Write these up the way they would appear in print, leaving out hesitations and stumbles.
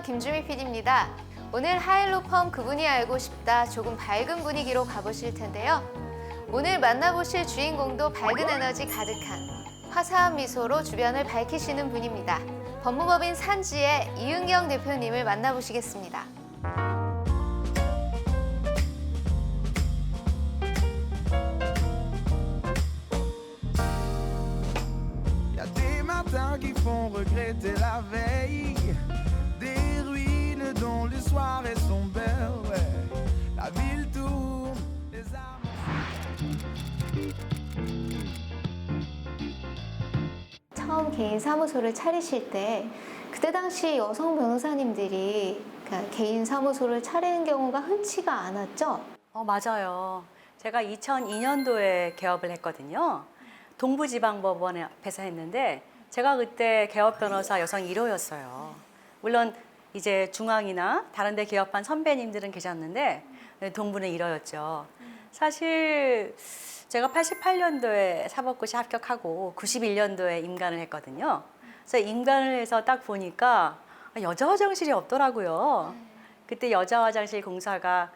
안녕하세요. 김주미 PD입니다. 오늘 하일로펌 그분이 알고 싶다 조금 밝은 분위기로 가보실 텐데요. 오늘 만나보실 주인공도 밝은 에너지 가득한 화사한 미소로 주변을 밝히시는 분입니다. 법무법인 산지의 이은경 대표님을 만나보시겠습니다. Qui font regretter la veille, des ruines dont le soir est sombre, ouais. La ville tourne, les armes. 처음 개인 사무소를 차리실 때 그때 당시 여성 변호사님들이 개인 사무소를 차리는 경우가 흔치가 않았죠? 맞아요. 제가 2002년도에 개업을 했거든요. 동부지방법원 앞에서 했는데 제가 그때 개업 변호사 여성 1호였어요. 물론 이제 중앙이나 다른 데 개업한 선배님들은 계셨는데 동부는 1호였죠. 사실 제가 88년도에 사법고시 합격하고 91년도에 임관을 했거든요. 그래서 임관을 해서 딱 보니까 여자 화장실이 없더라고요. 그때 여자 화장실 공사가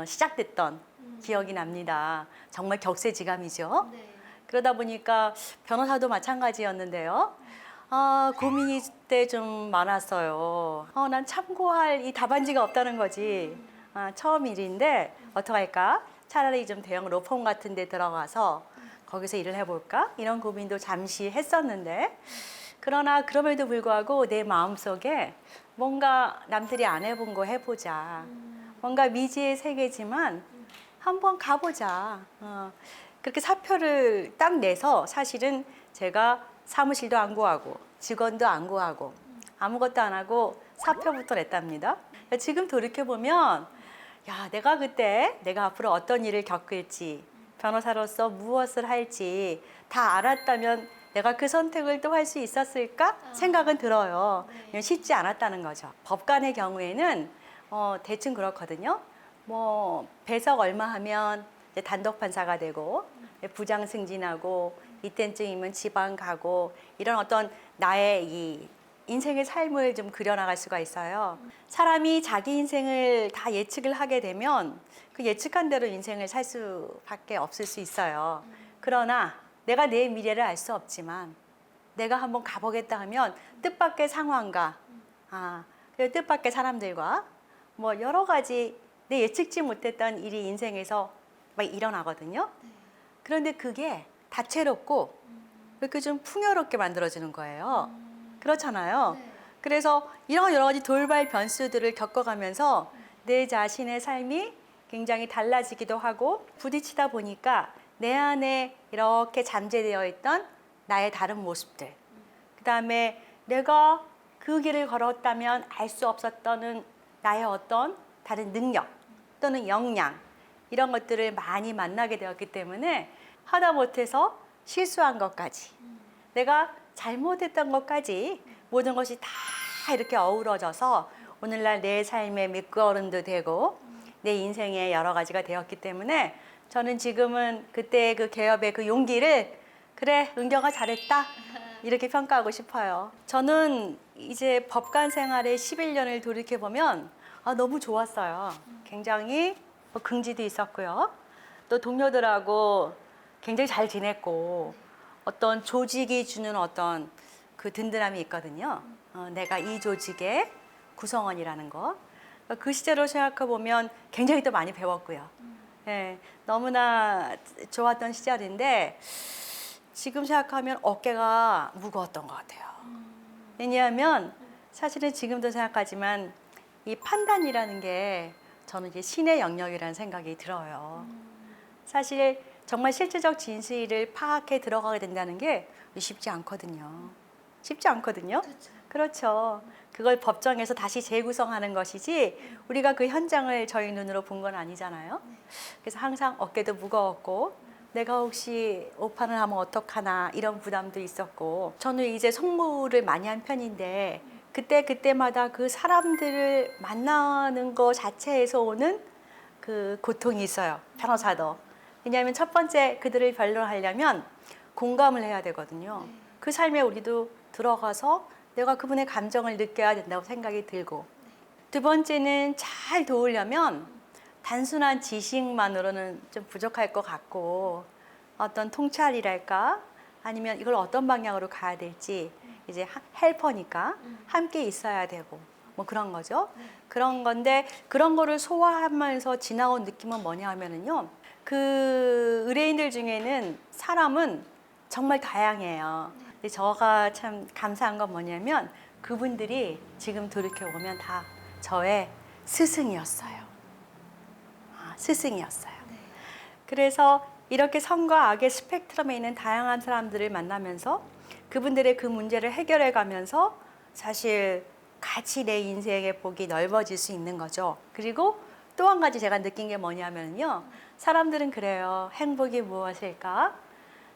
시작됐던 기억이 납니다. 정말 격세지감이죠. 그러다 보니까 변호사도 마찬가지였는데요. 고민이 그때 좀 많았어요. 난 참고할 이 답안지가 없다는 거지. 처음 일인데 어떡할까? 차라리 좀 대형 로펌 같은 데 들어가서 거기서 일을 해볼까? 이런 고민도 잠시 했었는데 그러나 그럼에도 불구하고 내 마음속에 뭔가 남들이 안 해본 거 해보자. 뭔가 미지의 세계지만 한번 가보자. 그렇게 사표를 딱 내서 사실은 제가 사무실도 안 구하고 직원도 안 구하고 아무것도 안 하고 사표부터 냈답니다. 지금 돌이켜보면 야, 내가 앞으로 어떤 일을 겪을지 변호사로서 무엇을 할지 다 알았다면 내가 그 선택을 또 할 수 있었을까 생각은 들어요. 쉽지 않았다는 거죠. 법관의 경우에는 대충 그렇거든요. 뭐 배석 얼마 하면 이제 단독 판사가 되고 부장 승진하고 이때쯤이면 지방 가고 이런 어떤 나의 이 인생의 삶을 좀 그려나갈 수가 있어요. 사람이 자기 인생을 다 예측을 하게 되면 그 예측한 대로 인생을 살 수밖에 없을 수 있어요. 그러나 내가 내 미래를 알 수 없지만 내가 한번 가보겠다 하면 뜻밖의 상황과 그리고 뜻밖의 사람들과 뭐 여러 가지 내 예측지 못했던 일이 인생에서 막 일어나거든요. 그런데 그게 다채롭고 이렇게 좀 풍요롭게 만들어지는 거예요. 그렇잖아요. 그래서 이런 여러 가지 돌발 변수들을 겪어가면서 내 자신의 삶이 굉장히 달라지기도 하고 부딪히다 보니까 내 안에 이렇게 잠재되어 있던 나의 다른 모습들, 그 다음에 내가 그 길을 걸었다면 알 수 없었던 나의 어떤 다른 능력 또는 역량 이런 것들을 많이 만나게 되었기 때문에 하다 못해서 실수한 것까지 내가 잘못했던 것까지 모든 것이 다 이렇게 어우러져서 오늘날 내 삶의 밑거름도 되고 내 인생의 여러 가지가 되었기 때문에 저는 지금은 그때 그 개업의 그 용기를 그래 은경아 잘했다 이렇게 평가하고 싶어요. 저는 이제 법관 생활의 11년을 돌이켜보면 너무 좋았어요. 굉장히 긍지도 있었고요. 또 동료들하고 굉장히 잘 지냈고 어떤 조직이 주는 어떤 그 든든함이 있거든요. 내가 이 조직의 구성원이라는 거. 그 시절을 생각해 보면 굉장히 또 많이 배웠고요. 네, 너무나 좋았던 시절인데 지금 생각하면 어깨가 무거웠던 것 같아요. 왜냐하면 사실은 지금도 생각하지만 이 판단이라는 게 저는 이제 신의 영역이라는 생각이 들어요. 사실 정말 실질적 진실을 파악해 들어가게 된다는 게 쉽지 않거든요. 쉽지 않거든요. 그렇죠. 그걸 법정에서 다시 재구성하는 것이지 우리가 그 현장을 저희 눈으로 본 건 아니잖아요. 그래서 항상 어깨도 무거웠고 내가 혹시 오판을 하면 어떡하나 이런 부담도 있었고 저는 이제 성무를 많이 한 편인데 그때마다 그 사람들을 만나는 것 자체에서 오는 그 고통이 있어요. 변호사도. 왜냐하면 첫 번째 그들을 변론하려면 공감을 해야 되거든요. 그 삶에 우리도 들어가서 내가 그분의 감정을 느껴야 된다고 생각이 들고 두 번째는 잘 도우려면 단순한 지식만으로는 좀 부족할 것 같고 어떤 통찰이랄까 아니면 이걸 어떤 방향으로 가야 될지 이제 헬퍼니까 함께 있어야 되고 뭐 그런 거죠. 그런 건데 그런 거를 소화하면서 지나온 느낌은 뭐냐 하면은요. 그 의뢰인들 중에는 사람은 정말 다양해요. 근데 저가 참 감사한 건 뭐냐면 그분들이 지금 돌이켜보면 다 저의 스승이었어요. 스승이었어요. 그래서 이렇게 선과 악의 스펙트럼에 있는 다양한 사람들을 만나면서 그분들의 그 문제를 해결해 가면서 사실 같이 내 인생의 폭이 넓어질 수 있는 거죠. 그리고 또 한 가지 제가 느낀 게 뭐냐면요. 사람들은 그래요. 행복이 무엇일까?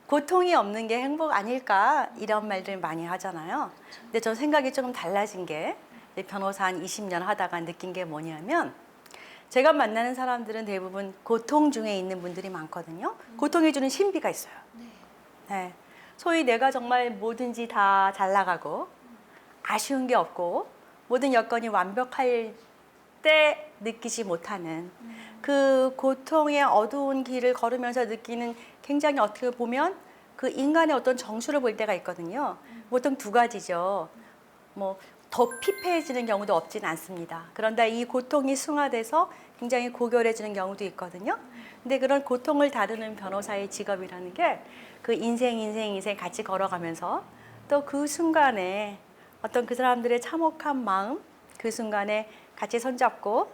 고통이 없는 게 행복 아닐까? 이런 말들 많이 하잖아요. 근데 저 생각이 조금 달라진 게 변호사 한 20년 하다가 느낀 게 뭐냐면 제가 만나는 사람들은 대부분 고통 중에 있는 분들이 많거든요. 고통이 주는 신비가 있어요. 네. 소위 내가 정말 뭐든지 다 잘 나가고 아쉬운 게 없고 모든 여건이 완벽할 때 느끼지 못하는 그 고통의 어두운 길을 걸으면서 느끼는 굉장히 어떻게 보면 그 인간의 어떤 정수를 볼 때가 있거든요. 보통 두 가지죠. 뭐 더 피폐해지는 경우도 없진 않습니다. 그런데 이 고통이 승화돼서 굉장히 고결해지는 경우도 있거든요. 근데 그런 고통을 다루는 변호사의 직업이라는 게 그 인생 같이 걸어가면서 또 그 순간에 어떤 그 사람들의 참혹한 마음 그 순간에 같이 손잡고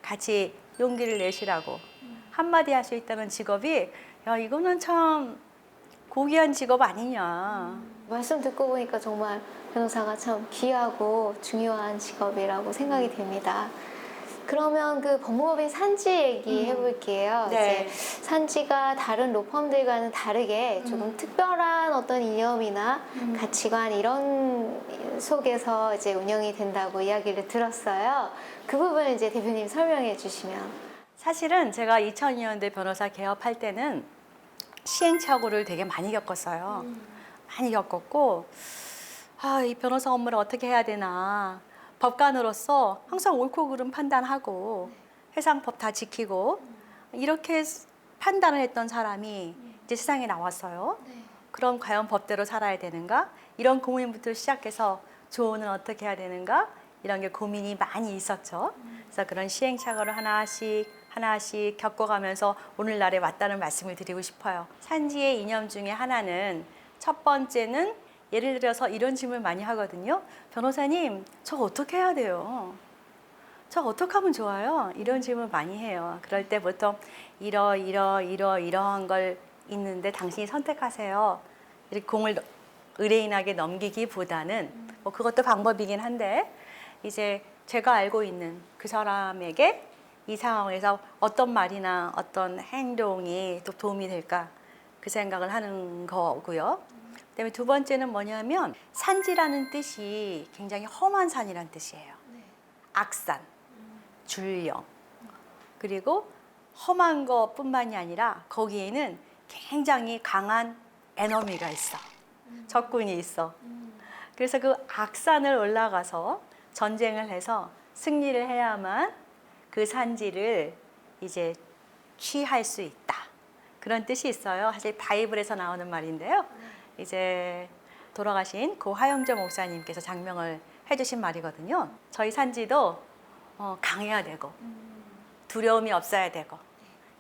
같이 용기를 내시라고 한마디 할 수 있다는 직업이 야 이거는 참 고귀한 직업 아니냐. 말씀 듣고 보니까 정말 변호사가 참 귀하고 중요한 직업이라고 생각이 됩니다. 그러면 그 법무법인 산지 얘기 해볼게요. 네. 이제 산지가 다른 로펌들과는 다르게 조금 특별한 어떤 이념이나 가치관 이런 속에서 이제 운영이 된다고 이야기를 들었어요. 그 부분 이제 대표님 설명해 주시면. 사실은 제가 2002년대 변호사 개업할 때는 시행착오를 되게 많이 겪었어요. 많이 겪었고 이 변호사 업무를 어떻게 해야 되나. 법관으로서 항상 옳고 그름 판단하고 해상법 다 지키고 이렇게 판단을 했던 사람이 이제 세상에 나왔어요. 그럼 과연 법대로 살아야 되는가? 이런 고민부터 시작해서 조언은 어떻게 해야 되는가? 이런 게 고민이 많이 있었죠. 그래서 그런 시행착오를 하나씩 겪어가면서 오늘날에 왔다는 말씀을 드리고 싶어요. 산지의 이념 중에 하나는 첫 번째는 예를 들어서 이런 질문 많이 하거든요. 변호사님, 저 어떻게 해야 돼요? 저 어떻게 하면 좋아요? 이런 질문 많이 해요. 그럴 때 보통 이러한 걸 있는데 당신이 선택하세요. 이렇게 공을 의뢰인에게 넘기기보다는 뭐 그것도 방법이긴 한데 이제 제가 알고 있는 그 사람에게 이 상황에서 어떤 말이나 어떤 행동이 또 도움이 될까 그 생각을 하는 거고요. 그다음에 두 번째는 뭐냐면 산지라는 뜻이 굉장히 험한 산이라는 뜻이에요. 악산, 줄령 그리고 험한 것뿐만이 아니라 거기에는 굉장히 강한 에너미가 있어. 적군이 있어. 그래서 그 악산을 올라가서 전쟁을 해서 승리를 해야만 그 산지를 이제 취할 수 있다. 그런 뜻이 있어요. 사실 바이블에서 나오는 말인데요. 이제 돌아가신 고 하영조 목사님께서 장명을 해주신 말이거든요. 저희 산지도 강해야 되고 두려움이 없어야 되고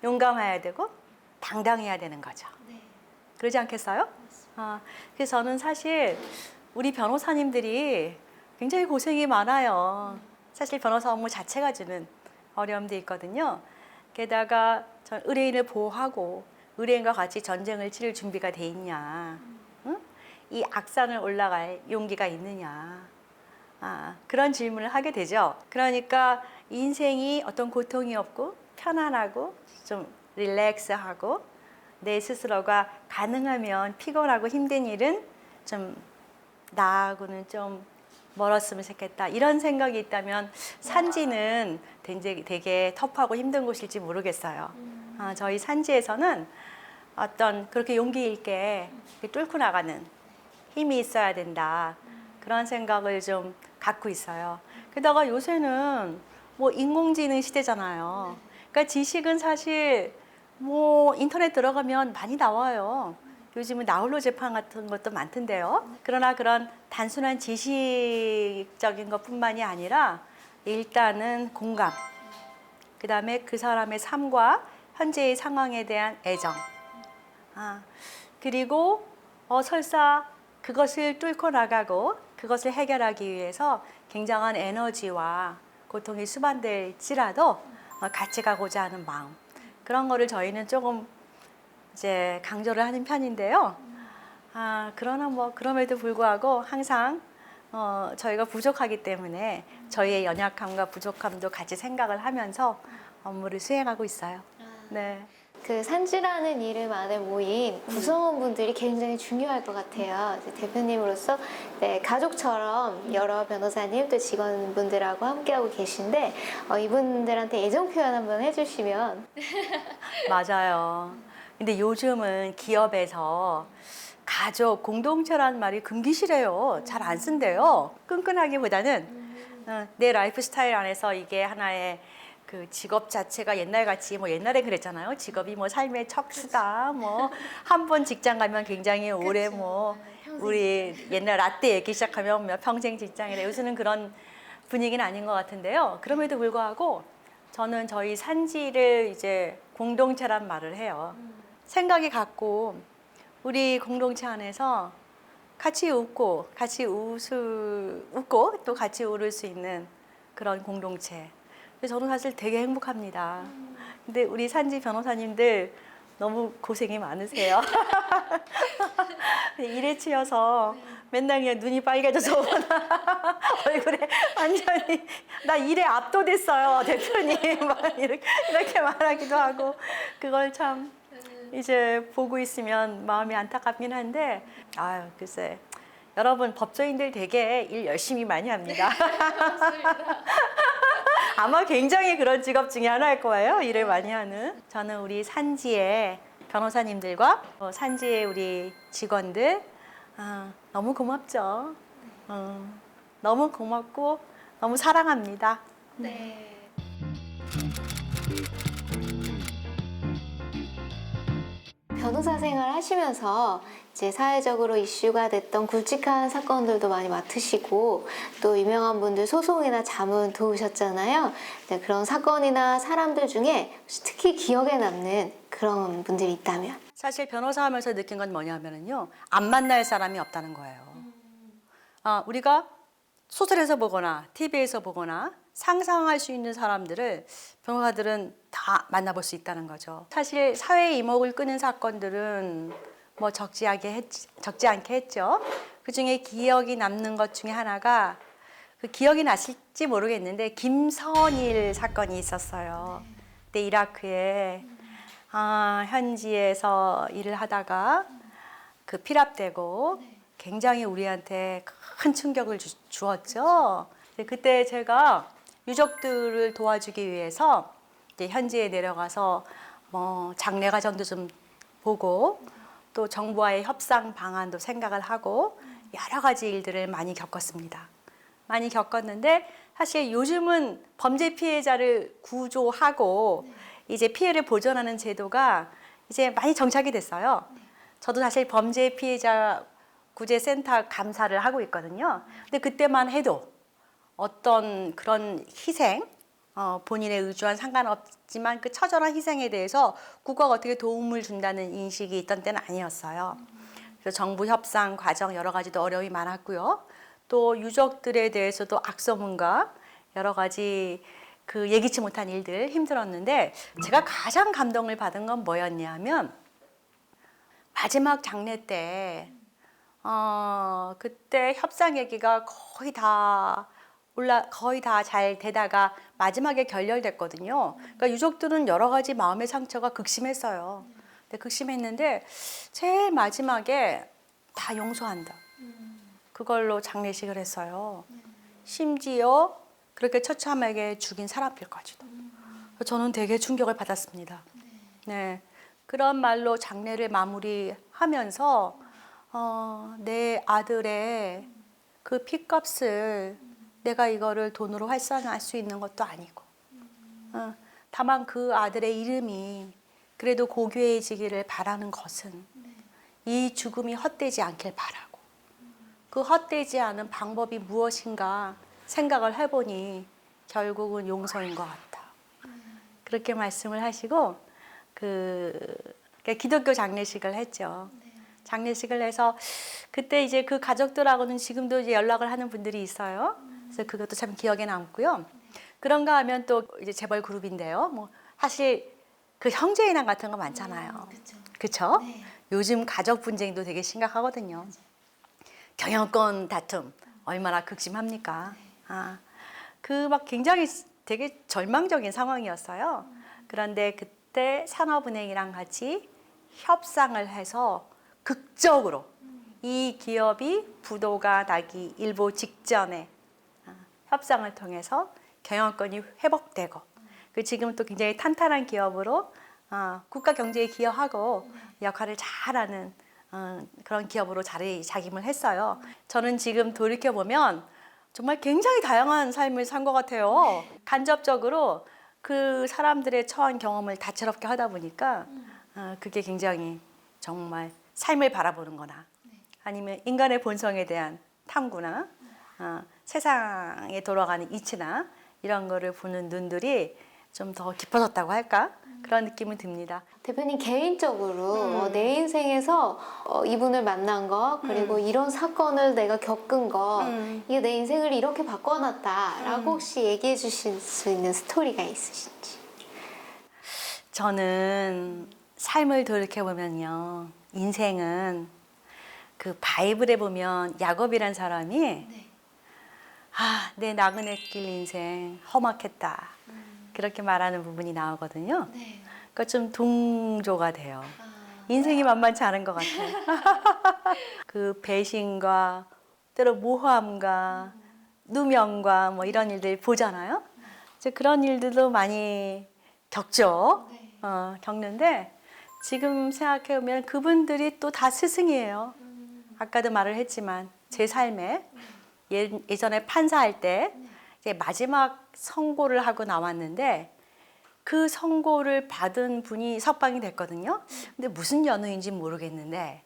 용감해야 되고 당당해야 되는 거죠. 그러지 않겠어요? 그래서 저는 사실 우리 변호사님들이 굉장히 고생이 많아요. 사실 변호사 업무 자체가 주는 어려움도 있거든요. 게다가 전 의뢰인을 보호하고 의뢰인과 같이 전쟁을 치를 준비가 돼 있냐. 응? 이 악산을 올라갈 용기가 있느냐. 그런 질문을 하게 되죠. 그러니까 인생이 어떤 고통이 없고 편안하고 좀 릴렉스하고 내 스스로가 가능하면 피곤하고 힘든 일은 좀 나하고는 좀 멀었으면 좋겠다. 이런 생각이 있다면 산지는 되게 터프하고 힘든 곳일지 모르겠어요. 저희 산지에서는 어떤 그렇게 용기 있게 뚫고 나가는 힘이 있어야 된다. 그런 생각을 좀 갖고 있어요. 게다가 요새는 뭐 인공지능 시대잖아요. 그러니까 지식은 사실 뭐 인터넷 들어가면 많이 나와요. 요즘은 나홀로 재판 같은 것도 많던데요. 그러나 그런 단순한 지식적인 것뿐만이 아니라 일단은 공감, 그 다음에 그 사람의 삶과 현재의 상황에 대한 애정, 그리고 설사 그것을 뚫고 나가고 그것을 해결하기 위해서 굉장한 에너지와 고통이 수반될지라도 같이 가고자 하는 마음, 그런 거를 저희는 조금 이제 강조를 하는 편인데요. 그러나 뭐 그럼에도 불구하고 항상 저희가 부족하기 때문에 저희의 연약함과 부족함도 같이 생각을 하면서 업무를 수행하고 있어요. 네. 그 산지라는 이름 안에 모인 구성원분들이 굉장히 중요할 것 같아요. 이제 대표님으로서 네, 가족처럼 여러 변호사님 또 직원분들하고 함께하고 계신데 이분들한테 애정 표현 한번 해주시면. 맞아요. 근데 요즘은 기업에서 가족, 공동체라는 말이 금기시래요. 잘 안 쓴대요. 끈끈하기보다는 내 라이프 스타일 안에서 이게 하나의 그 직업 자체가 옛날 같이 뭐 옛날에 그랬잖아요. 직업이 뭐 삶의 척추다. 뭐 한 번 직장 가면 굉장히 오래 뭐 우리 옛날 라떼 얘기 시작하면 뭐 평생 직장이래. 요새는 그런 분위기는 아닌 것 같은데요. 그럼에도 불구하고 저는 저희 산지를 이제 공동체란 말을 해요. 생각이 같고 우리 공동체 안에서 같이 웃고 같이 웃고 또 같이 울을 수 있는 그런 공동체. 그래서 저는 사실 되게 행복합니다. 근데 우리 산지 변호사님들 너무 고생이 많으세요. 일에 치여서 맨날 그냥 눈이 빨개져서 얼굴에 완전히 나 일에 압도됐어요, 대표님. 막 이렇게 말하기도 하고 그걸 참 이제 보고 있으면 마음이 안타깝긴 한데 아유 글쎄 여러분 법조인들 되게 일 열심히 많이 합니다. 아마 굉장히 그런 직업 중에 하나일 거예요. 일을 많이 하는. 저는 우리 산지의 변호사님들과 산지의 우리 직원들 너무 고맙죠. 너무 고맙고 너무 사랑합니다. 네. 변호사 생활 하시면서 이제 사회적으로 이슈가 됐던 굵직한 사건들도 많이 맡으시고 또 유명한 분들 소송이나 자문 도우셨잖아요. 네, 그런 사건이나 사람들 중에 특히 기억에 남는 그런 분들이 있다면? 사실 변호사 하면서 느낀 건 뭐냐면요. 안 만날 사람이 없다는 거예요. 우리가 소설에서 보거나 TV에서 보거나 상상할 수 있는 사람들을 변호사들은 다 만나볼 수 있다는 거죠. 사실 사회의 이목을 끄는 사건들은 뭐 적지 않게 했죠. 그중에 기억이 남는 것 중에 하나가 그 기억이 나실지 모르겠는데 김선일 사건이 있었어요. 그때 이라크에 현지에서 일을 하다가 그 피랍되고 굉장히 우리한테 큰 충격을 주었죠. 그때 제가 유족들을 도와주기 위해서 이제 현지에 내려가서 뭐 장례 과정도 좀 보고 또 정부와의 협상 방안도 생각을 하고 여러 가지 일들을 많이 겪었습니다. 많이 겪었는데 사실 요즘은 범죄 피해자를 구조하고 이제 피해를 보전하는 제도가 이제 많이 정착이 됐어요. 저도 사실 범죄 피해자 구제센터 감사를 하고 있거든요. 근데 그때만 해도 어떤 그런 희생, 본인의 의주와는 상관없지만 그 처절한 희생에 대해서 국가가 어떻게 도움을 준다는 인식이 있던 때는 아니었어요. 그래서 정부 협상 과정 여러 가지도 어려움이 많았고요. 또 유족들에 대해서도 악소문과 여러 가지 그 예기치 못한 일들 힘들었는데 제가 가장 감동을 받은 건 뭐였냐면 마지막 장례 때 그때 협상 얘기가 거의 다 잘 되다가 마지막에 결렬됐거든요. 그러니까 유족들은 여러 가지 마음의 상처가 극심했어요. 근데 극심했는데 제일 마지막에 다 용서한다. 그걸로 장례식을 했어요. 심지어 그렇게 처참하게 죽인 사람들까지도. 저는 되게 충격을 받았습니다. 네, 그런 말로 장례를 마무리하면서 내 아들의 그 피값을 내가 이거를 돈으로 활성화할 수 있는 것도 아니고 다만 그 아들의 이름이 그래도 고귀해지기를 바라는 것은 이 죽음이 헛되지 않길 바라고 그 헛되지 않은 방법이 무엇인가 생각을 해보니 결국은 용서인 것 같다. 그렇게 말씀을 하시고 기독교 장례식을 했죠. 장례식을 해서 그때 이제 그 가족들하고는 지금도 이제 연락을 하는 분들이 있어요. 그래서 그것도 참 기억에 남고요. 그런가 하면 또 이제 재벌 그룹인데요. 뭐 사실 그 형제인왕 같은 거 많잖아요. 그렇죠? 네. 요즘 가족 분쟁도 되게 심각하거든요. 경영권 다툼 얼마나 극심합니까? 그 막 굉장히 되게 절망적인 상황이었어요. 그런데 그때 산업은행이랑 같이 협상을 해서 극적으로 이 기업이 부도가 나기 일보 직전에 협상을 통해서 경영권이 회복되고 지금 또 굉장히 탄탄한 기업으로 국가 경제에 기여하고 역할을 잘하는 그런 기업으로 자리잡임을 했어요. 저는 지금 돌이켜보면 정말 굉장히 다양한 삶을 산 것 같아요. 간접적으로 그 사람들의 처한 경험을 다채롭게 하다 보니까 그게 굉장히 정말 삶을 바라보는 거나 아니면 인간의 본성에 대한 탐구나 세상에 돌아가는 이치나 이런 거를 보는 눈들이 좀 더 깊어졌다고 할까? 그런 느낌은 듭니다. 대표님 개인적으로 내 인생에서 이분을 만난 거 그리고 이런 사건을 내가 겪은 거 이게 내 인생을 이렇게 바꿔놨다라고 혹시 얘기해 주실 수 있는 스토리가 있으신지? 저는 삶을 돌이켜보면요. 인생은 그 바이블에 보면 야곱이란 사람이 내 나그네 길 인생 험악했다. 그렇게 말하는 부분이 나오거든요. 그러니까 좀 동조가 돼요. 인생이 만만치 않은 것 같아요. 그 배신과 때로 모함과 누명과 뭐 이런 일들 보잖아요. 이제 그런 일들도 많이 겪죠. 겪는데 지금 생각해보면 그분들이 또 다 스승이에요. 아까도 말을 했지만 제 삶에 예전에 판사할 때 이제 마지막 선고를 하고 나왔는데 그 선고를 받은 분이 석방이 됐거든요. 근데 무슨 연유인지 모르겠는데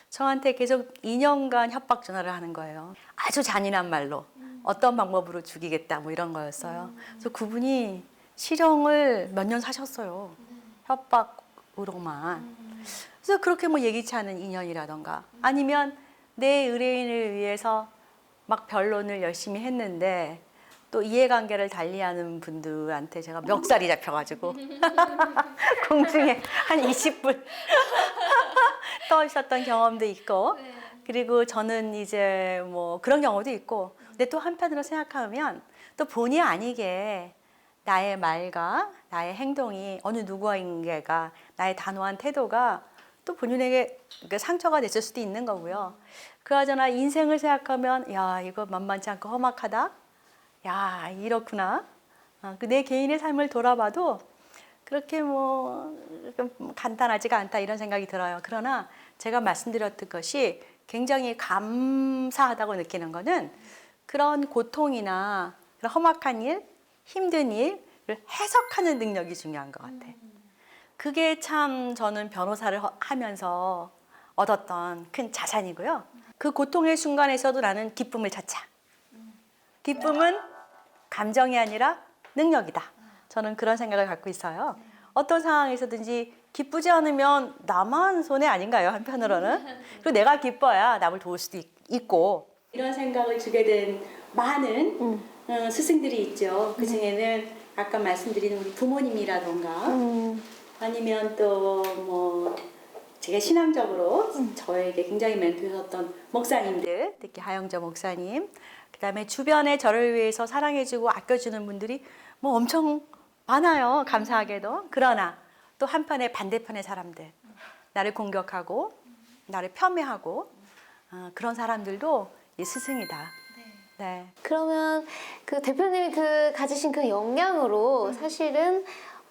저한테 계속 2년간 협박 전화를 하는 거예요. 아주 잔인한 말로 어떤 방법으로 죽이겠다 뭐 이런 거였어요. 그래서 그분이 실형을 몇 년 사셨어요. 협박으로만. 그래서 그렇게 뭐 예기치 않은 인연이라던가 아니면 내 의뢰인을 위해서 막 변론을 열심히 했는데 또 이해관계를 달리하는 분들한테 제가 멱살이 잡혀가지고 공중에 한 20분 떠 있었던 경험도 있고 그리고 저는 이제 뭐 그런 경우도 있고 근데 또 한편으로 생각하면 또 본의 아니게 나의 말과 나의 행동이 어느 누구인가가 나의 단호한 태도가 또 본인에게 상처가 됐을 수도 있는 거고요. 그나저나 인생을 생각하면 야 이거 만만치 않고 험악하다. 야 이렇구나. 내 개인의 삶을 돌아봐도 그렇게 뭐 간단하지가 않다 이런 생각이 들어요. 그러나 제가 말씀드렸던 것이 굉장히 감사하다고 느끼는 거는 그런 고통이나 그런 험악한 일, 힘든 일을 해석하는 능력이 중요한 것 같아요. 그게 참 저는 변호사를 하면서 얻었던 큰 자산이고요. 그 고통의 순간에서도 나는 기쁨을 찾자. 기쁨은 감정이 아니라 능력이다. 저는 그런 생각을 갖고 있어요. 어떤 상황에서든지 기쁘지 않으면 나만 손해 아닌가요? 한편으로는. 그리고 내가 기뻐야 남을 도울 수도 있고. 이런 생각을 주게 된 많은 스승들이 있죠. 그 중에는 아까 말씀드린 우리 부모님이라던가 아니면 또 뭐 제가 신앙적으로 저에게 굉장히 멘토였던 목사님들, 특히 하영저 목사님, 그다음에 주변에 저를 위해서 사랑해주고 아껴주는 분들이 뭐 엄청 많아요. 감사하게도. 그러나 또 한편에 반대편의 사람들, 나를 공격하고 나를 폄훼하고 그런 사람들도 이 스승이다. 네. 그러면 그 대표님이 가지신 그 역량으로 사실은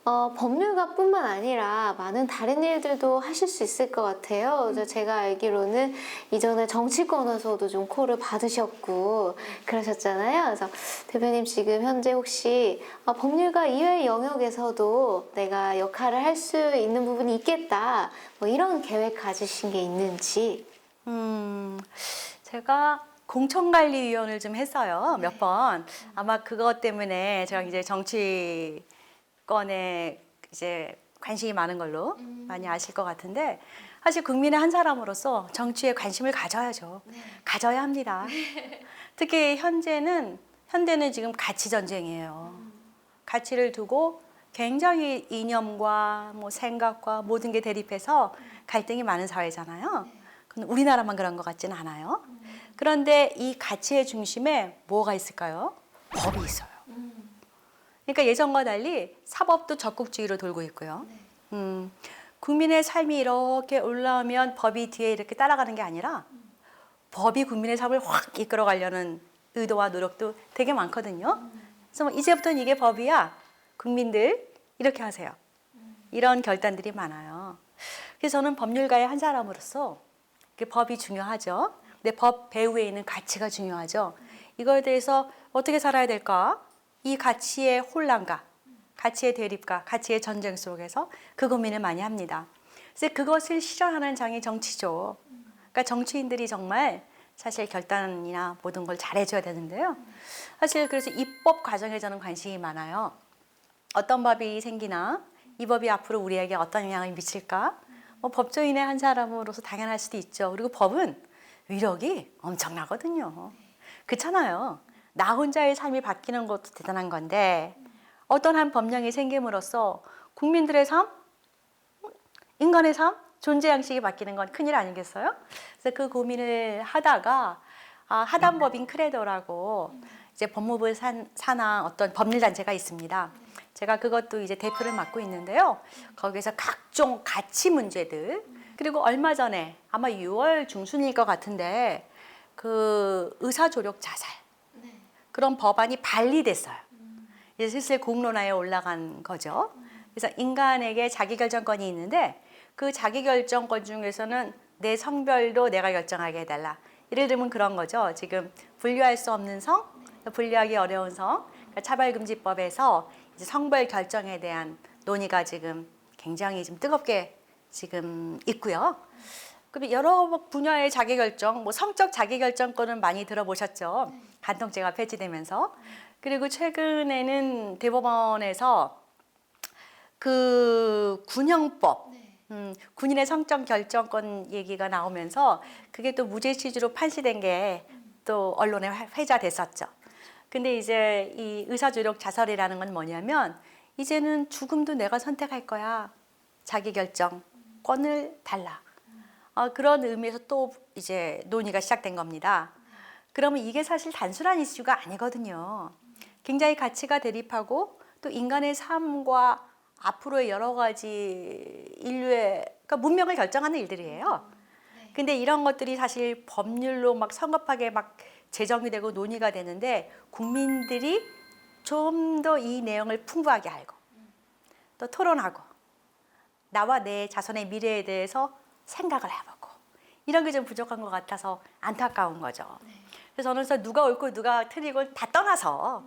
법률가뿐만 아니라 많은 다른 일들도 하실 수 있을 것 같아요. 그래서 제가 알기로는 이전에 정치권에서도 좀 콜을 받으셨고 그러셨잖아요. 그래서 대표님 지금 현재 혹시 법률가 이외의 영역에서도 내가 역할을 할 수 있는 부분이 있겠다, 뭐 이런 계획 가지신 게 있는지. 제가 공천관리위원을 좀 했어요. 몇 번. 아마 그것 때문에 제가 이제 정치권에 이제 관심이 많은 걸로 많이 아실 것 같은데, 사실 국민의 한 사람으로서 정치에 관심을 가져야죠. 가져야 합니다. 특히 현재는 지금 가치 전쟁이에요. 가치를 두고 굉장히 이념과 뭐 생각과 모든 게 대립해서 갈등이 많은 사회잖아요. 그건 우리나라만 그런 것 같지는 않아요. 그런데 이 가치의 중심에 뭐가 있을까요? 법이 있어요. 그러니까 예전과 달리 사법도 적극주의로 돌고 있고요. 국민의 삶이 이렇게 올라오면 법이 뒤에 이렇게 따라가는 게 아니라 법이 국민의 삶을 확 이끌어가려는 의도와 노력도 되게 많거든요. 그래서 뭐 이제부터는 이게 법이야. 국민들 이렇게 하세요. 이런 결단들이 많아요. 그래서 저는 법률가의 한 사람으로서 법이 중요하죠. 근데 법 배후에 있는 가치가 중요하죠. 이거에 대해서 어떻게 살아야 될까? 이 가치의 혼란과 가치의 대립과 가치의 전쟁 속에서 그 고민을 많이 합니다. 그래서 그것을 실현하는 장이 정치죠. 그러니까 정치인들이 정말 사실 결단이나 모든 걸 잘해줘야 되는데요. 사실 그래서 입법 과정에 저는 관심이 많아요. 어떤 법이 생기나 이 법이 앞으로 우리에게 어떤 영향을 미칠까? 뭐 법조인의 한 사람으로서 당연할 수도 있죠. 그리고 법은 위력이 엄청나거든요. 그렇잖아요. 나 혼자의 삶이 바뀌는 것도 대단한 건데 어떤 한 법령이 생김으로써 국민들의 삶, 인간의 삶, 존재 양식이 바뀌는 건 큰일 아니겠어요? 그래서 그 고민을 하다가 하단법인 크레도라고 이제 법무부 산하 어떤 법률단체가 있습니다. 제가 그것도 이제 대표를 맡고 있는데요. 거기서 각종 가치 문제들, 그리고 얼마 전에 아마 6월 중순일 것 같은데 그 의사조력 자살 그런 법안이 발의됐어요. 이제 슬슬 공론화에 올라간 거죠. 그래서 인간에게 자기결정권이 있는데 그 자기결정권 중에서는 내 성별도 내가 결정하게 해달라. 예를 들면 그런 거죠. 지금 분류할 수 없는 성, 분류하기 어려운 성, 그러니까 차별금지법에서 이제 성별 결정에 대한 논의가 지금 굉장히 좀 뜨겁게 지금 있고요. 그리고 여러 분야의 자기결정, 뭐 성적 자기결정권은 많이 들어보셨죠. 간통죄가 폐지되면서. 그리고 최근에는 대법원에서 그 군형법, 군인의 성적 결정권 얘기가 나오면서 그게 또 무죄 취지로 판시된 게 또 언론에 회자됐었죠. 근데 이제 이 의사조력 자살이라는 건 뭐냐면 이제는 죽음도 내가 선택할 거야. 자기결정권을 달라. 그런 의미에서 또 이제 논의가 시작된 겁니다. 그러면 이게 사실 단순한 이슈가 아니거든요. 굉장히 가치가 대립하고 또 인간의 삶과 앞으로의 여러 가지 인류의 그러니까 문명을 결정하는 일들이에요. 근데 이런 것들이 사실 법률로 막 성급하게 막 제정이 되고 논의가 되는데 국민들이 좀 더 이 내용을 풍부하게 알고 또 토론하고 나와 내 자손의 미래에 대해서 생각을 해보고 이런 게 좀 부족한 것 같아서 안타까운 거죠. 그래서 저는 그래서 누가 옳고 누가 틀리고 다 떠나서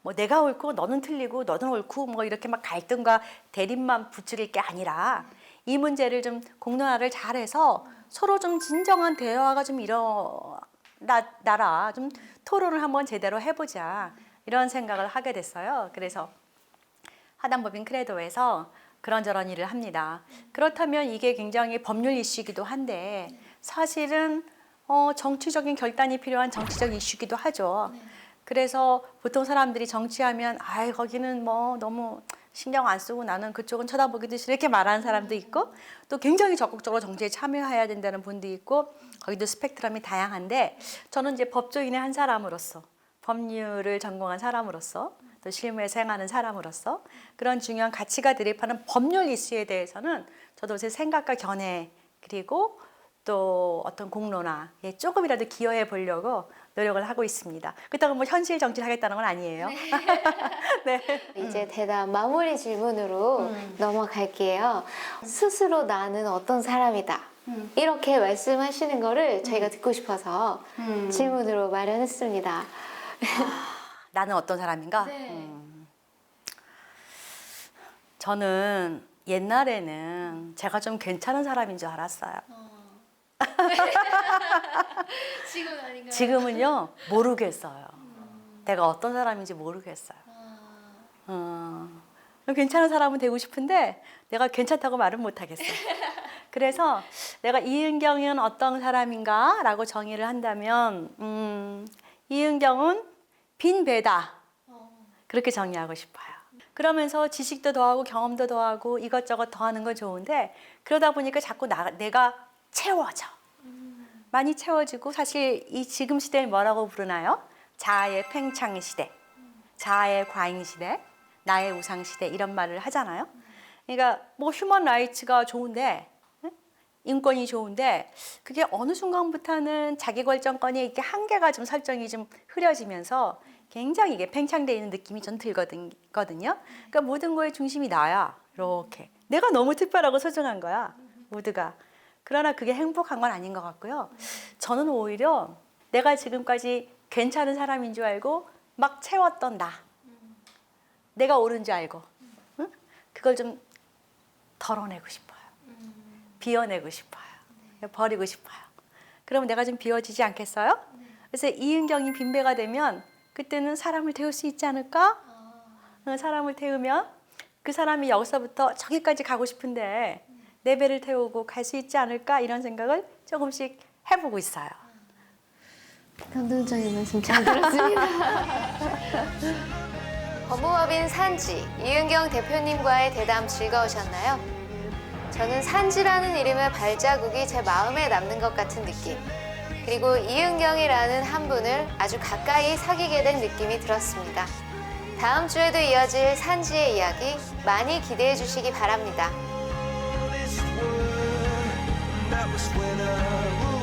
뭐 내가 옳고 너는 틀리고 너는 옳고 뭐 이렇게 막 갈등과 대립만 부추길 게 아니라 이 문제를 좀 공론화를 잘해서 서로 좀 진정한 대화가 좀 일어나라. 좀 토론을 한번 제대로 해보자. 이런 생각을 하게 됐어요. 그래서 하단법인 크레도에서 그런저런 일을 합니다. 그렇다면 이게 굉장히 법률 이슈이기도 한데 사실은 정치적인 결단이 필요한 정치적 이슈이기도 하죠. 그래서 보통 사람들이 정치하면 거기는 뭐 너무 신경 안 쓰고 나는 그쪽은 쳐다보기도 싫어 이렇게 말하는 사람도 있고 또 굉장히 적극적으로 정치에 참여해야 된다는 분도 있고 거기도 스펙트럼이 다양한데 저는 이제 법조인의 한 사람으로서 법률을 전공한 사람으로서 또 실무에서 행하는 사람으로서 그런 중요한 가치가 대립하는 법률 이슈에 대해서는 저도 제 생각과 견해 그리고 또 어떤 공론화에 조금이라도 기여해 보려고 노력을 하고 있습니다. 그렇다고 뭐 현실 정치하겠다는 건 아니에요. 네. 이제 대답 마무리 질문으로 넘어갈게요. 스스로 나는 어떤 사람이다. 이렇게 말씀하시는 거를 저희가 듣고 싶어서 질문으로 마련했습니다. 나는 어떤 사람인가? 네. 저는 옛날에는 제가 좀 괜찮은 사람인 줄 알았어요. 지금 아닌가요? 지금은요, 모르겠어요. 내가 어떤 사람인지 모르겠어요. 괜찮은 사람은 되고 싶은데 내가 괜찮다고 말은 못하겠어요. 그래서 내가 이은경은 어떤 사람인가 라고 정의를 한다면 이은경은 빈 배다. 그렇게 정의하고 싶어요. 그러면서 지식도 더하고 경험도 더하고 이것저것 더하는 건 좋은데 그러다 보니까 자꾸 내가 채워져. 많이 채워지고 사실 이 지금 시대를 뭐라고 부르나요? 자아의 팽창 시대, 자아의 과잉 시대, 나의 우상 시대 이런 말을 하잖아요. 그러니까 뭐 휴먼 라이츠가 좋은데 인권이 좋은데 그게 어느 순간부터는 자기결정권이 이렇게 한계가 좀 설정이 좀 흐려지면서 굉장히 이게 팽창되어 있는 느낌이 전 들거든요. 그러니까 모든 거의 중심이 나야. 이렇게 내가 너무 특별하고 소중한 거야. 모두가. 그러나 그게 행복한 건 아닌 것 같고요. 저는 오히려 내가 지금까지 괜찮은 사람인 줄 알고 막 채웠던 나. 내가 옳은 줄 알고. 응? 그걸 좀 덜어내고 싶어요. 비워내고 싶어요. 버리고 싶어요. 그러면 내가 좀 비워지지 않겠어요? 그래서 이은경이 빈배가 되면 그때는 사람을 태울 수 있지 않을까? 사람을 태우면 그 사람이 여기서부터 저기까지 가고 싶은데 내 배를 태우고 갈 수 있지 않을까? 이런 생각을 조금씩 해보고 있어요. 감동적인 말씀 잘 들었습니다. 법무법인 산지 이은경 대표님과의 대담 즐거우셨나요? 저는 산지라는 이름의 발자국이 제 마음에 남는 것 같은 느낌. 그리고 이은경이라는 한 분을 아주 가까이 사귀게 된 느낌이 들었습니다. 다음 주에도 이어질 산지의 이야기 많이 기대해 주시기 바랍니다. This world, that was when I